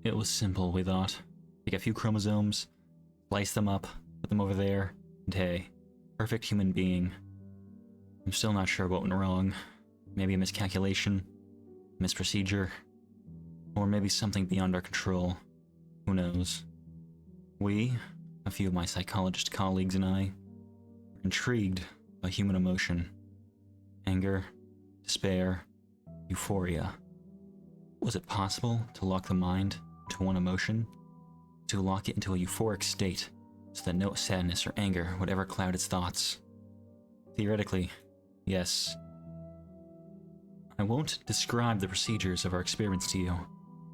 It was simple, we thought. Take a few chromosomes, slice them up, put them over there, and hey, perfect human being. I'm still not sure what went wrong. Maybe a miscalculation, misprocedure, or maybe something beyond our control. Who knows? We, a few of my psychologist colleagues and I, were intrigued by human emotion. Anger, despair, euphoria. Was it possible to lock the mind into one emotion? To lock it into a euphoric state, so that no sadness or anger would ever cloud its thoughts? Theoretically, yes. I won't describe the procedures of our experiments to you,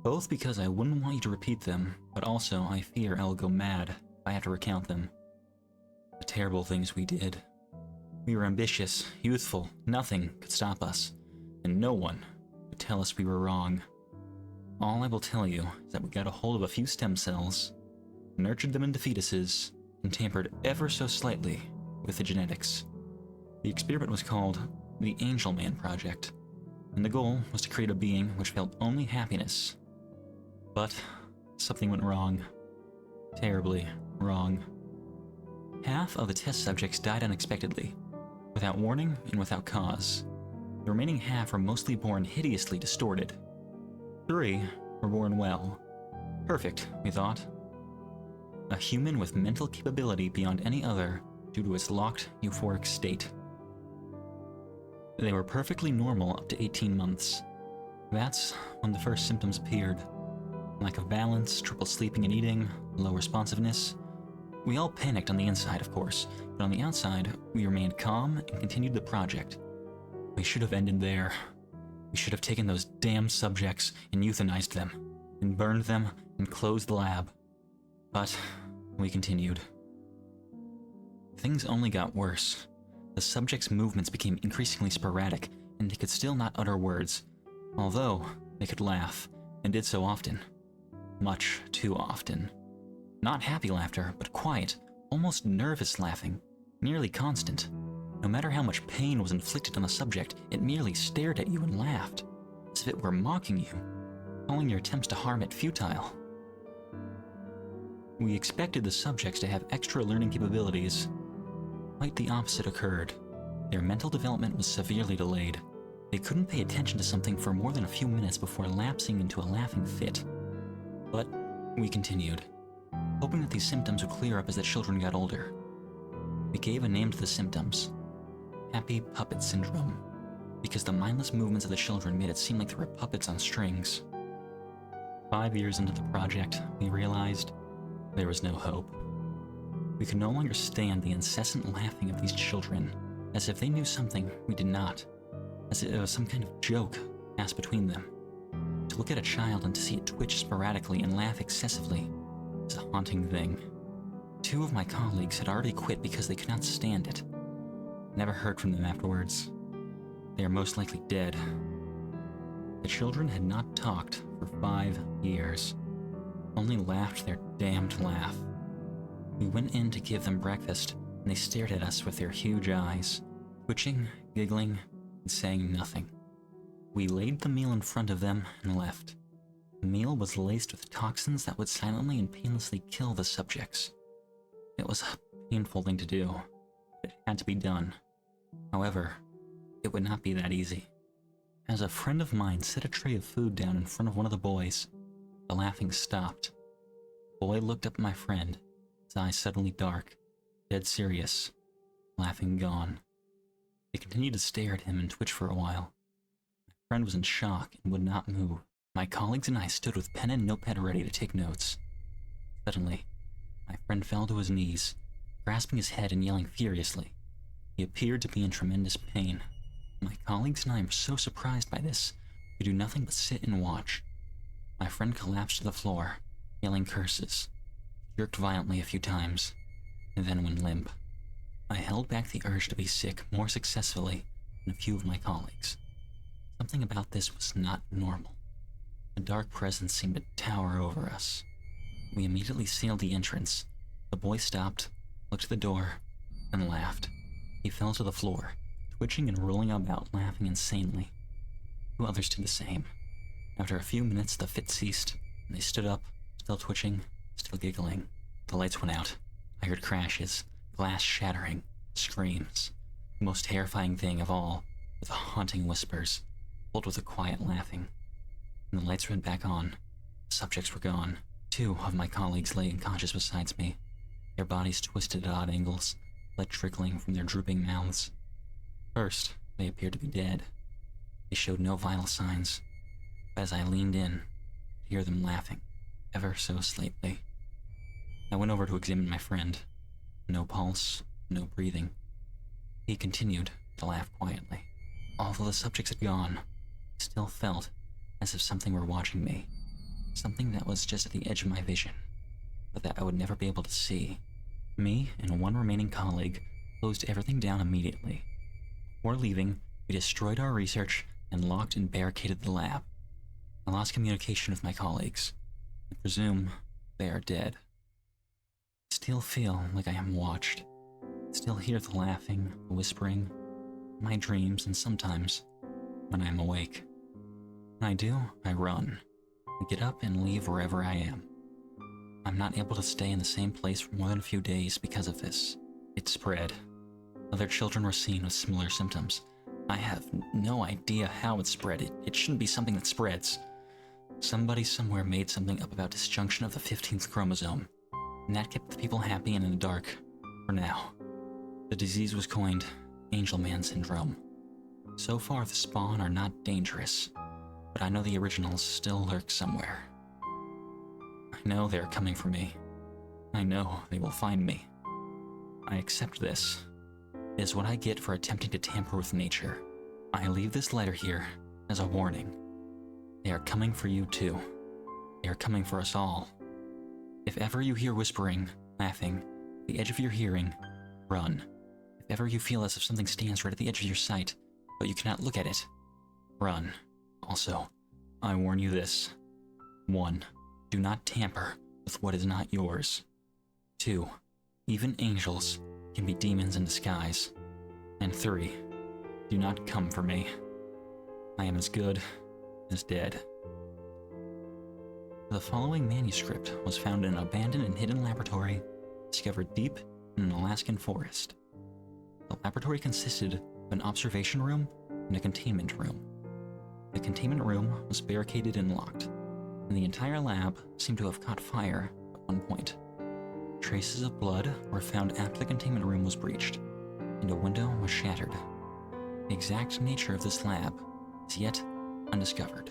both because I wouldn't want you to repeat them, but also I fear I will go mad if I have to recount them. The terrible things we did. We were ambitious, youthful, nothing could stop us, and no one could tell us we were wrong. All I will tell you is that we got a hold of a few stem cells, nurtured them into fetuses, and tampered ever so slightly with the genetics. The experiment was called the Angel Man Project, and the goal was to create a being which felt only happiness. But something went wrong. Terribly wrong. Half of the test subjects died unexpectedly, without warning and without cause. The remaining half were mostly born hideously distorted. 3 were born well. Perfect, we thought. A human with mental capability beyond any other due to its locked, euphoric state. They were perfectly normal up to 18 months. That's when the first symptoms appeared. Lack of balance, trouble sleeping and eating, low responsiveness. We all panicked on the inside, of course, but on the outside, we remained calm and continued the project. We should have ended there. We should have taken those damn subjects and euthanized them, and burned them and closed the lab. But we continued. Things only got worse. The subjects' movements became increasingly sporadic, and they could still not utter words, although they could laugh, and did so often. Much too often. Not happy laughter, but quiet, almost nervous laughing, nearly constant. No matter how much pain was inflicted on the subject, it merely stared at you and laughed, as if it were mocking you, calling your attempts to harm it futile. We expected the subjects to have extra learning capabilities. Quite the opposite occurred. Their mental development was severely delayed. They couldn't pay attention to something for more than a few minutes before lapsing into a laughing fit. But we continued, hoping that these symptoms would clear up as the children got older. We gave a name to the symptoms. Happy Puppet Syndrome, because the mindless movements of the children made it seem like they were puppets on strings. 5 years into the project, we realized there was no hope. We could no longer stand the incessant laughing of these children, as if they knew something we did not, as if it was some kind of joke passed between them. To look at a child and to see it twitch sporadically and laugh excessively is a haunting thing. 2 of my colleagues had already quit because they could not stand it. Never heard from them afterwards. They are most likely dead. The children had not talked for 5 years, only laughed their damned laugh. We went in to give them breakfast, and they stared at us with their huge eyes, twitching, giggling, and saying nothing. We laid the meal in front of them and left. The meal was laced with toxins that would silently and painlessly kill the subjects. It was a painful thing to do, but it had to be done. However, it would not be that easy. As a friend of mine set a tray of food down in front of one of the boys, the laughing stopped. The boy looked up at my friend, his eyes suddenly dark, dead serious, laughing gone. They continued to stare at him and twitch for a while. My friend was in shock and would not move. My colleagues and I stood with pen and notepad ready to take notes. Suddenly, my friend fell to his knees, grasping his head and yelling furiously. He appeared to be in tremendous pain. My colleagues and I were so surprised by this, we could do nothing but sit and watch. My friend collapsed to the floor, yelling curses, jerked violently a few times, and then went limp. I held back the urge to be sick more successfully than a few of my colleagues. Something about this was not normal. A dark presence seemed to tower over us. We immediately sealed the entrance. The boy stopped, looked at the door, and laughed. He fell to the floor, twitching and rolling about, laughing insanely. 2 others did the same. After a few minutes, the fit ceased, and they stood up, still twitching, still giggling. The lights went out. I heard crashes, glass shattering, screams. The most terrifying thing of all were the haunting whispers, coupled with a quiet laughing. When the lights went back on, the subjects were gone. 2 of my colleagues lay unconscious beside me, their bodies twisted at odd angles, blood trickling from their drooping mouths. First, they appeared to be dead. They showed no vital signs, but as I leaned in, I could hear them laughing, ever so slightly. I went over to examine my friend. No pulse, no breathing. He continued to laugh quietly. Although the subjects had gone, I still felt as if something were watching me. Something that was just at the edge of my vision, but that I would never be able to see. Me and 1 remaining colleague closed everything down immediately. Before leaving, we destroyed our research and locked and barricaded the lab. I lost communication with my colleagues. I presume they are dead. I still feel like I am watched. I still hear the laughing, the whispering, my dreams, and sometimes when I am awake. When I do, I run. I get up and leave wherever I am. I'm not able to stay in the same place for more than a few days because of this. It spread. Other children were seen with similar symptoms. I have no idea how it spread. It shouldn't be something that spreads. Somebody somewhere made something up about disjunction of the 15th chromosome, and that kept the people happy and in the dark, for now. The disease was coined Angel Man Syndrome. So far, the spawn are not dangerous, but I know the originals still lurk somewhere. I know they are coming for me. I know they will find me. I accept this. It is what I get for attempting to tamper with nature. I leave this letter here as a warning. They are coming for you too. They are coming for us all. If ever you hear whispering, laughing, at the edge of your hearing, run. If ever you feel as if something stands right at the edge of your sight, but you cannot look at it, run. Also, I warn you this. 1. Do not tamper with what is not yours. 2. Even angels can be demons in disguise. And 3. Do not come for me. I am as good as dead. The following manuscript was found in an abandoned and hidden laboratory discovered deep in an Alaskan forest. The laboratory consisted of an observation room and a containment room. The containment room was barricaded and locked, and the entire lab seemed to have caught fire at one point. Traces of blood were found after the containment room was breached, and a window was shattered. The exact nature of this lab is yet undiscovered.